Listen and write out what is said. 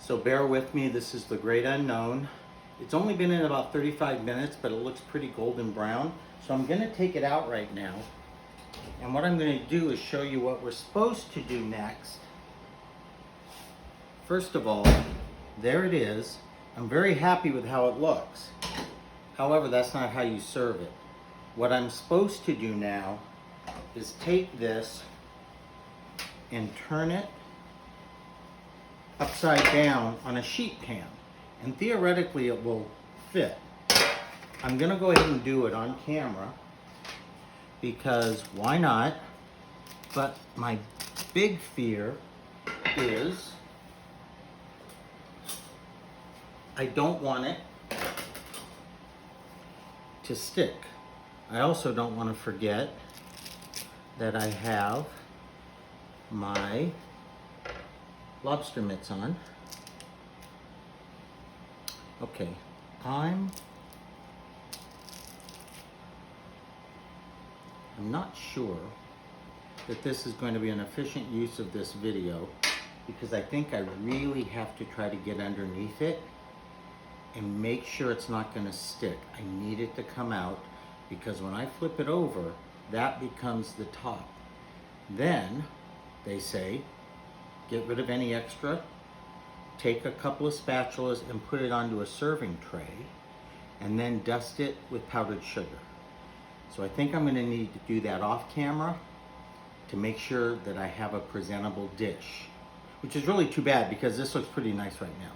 So bear with me, this is the great unknown. It's only been in about 35 minutes, but it looks pretty golden brown. So I'm gonna take it out right now. And what I'm gonna do is show you what we're supposed to do next. First of all, there it is. I'm very happy with how it looks. However, that's not how you serve it. What I'm supposed to do now is take this and turn it upside down on a sheet pan. And theoretically it will fit. I'm gonna go ahead and do it on camera because why not? But my big fear is I don't want it to stick. I also don't want to forget that I have my lobster mitts on. Okay, I'm not sure that this is going to be an efficient use of this video because I think I really have to try to get underneath it and make sure it's not going to stick. I need it to come out because when I flip it over, that becomes the top. Then they say, get rid of any extra, take a couple of spatulas and put it onto a serving tray, and then dust it with powdered sugar. So I think I'm gonna need to do that off camera to make sure that I have a presentable dish, which is really too bad because this looks pretty nice right now.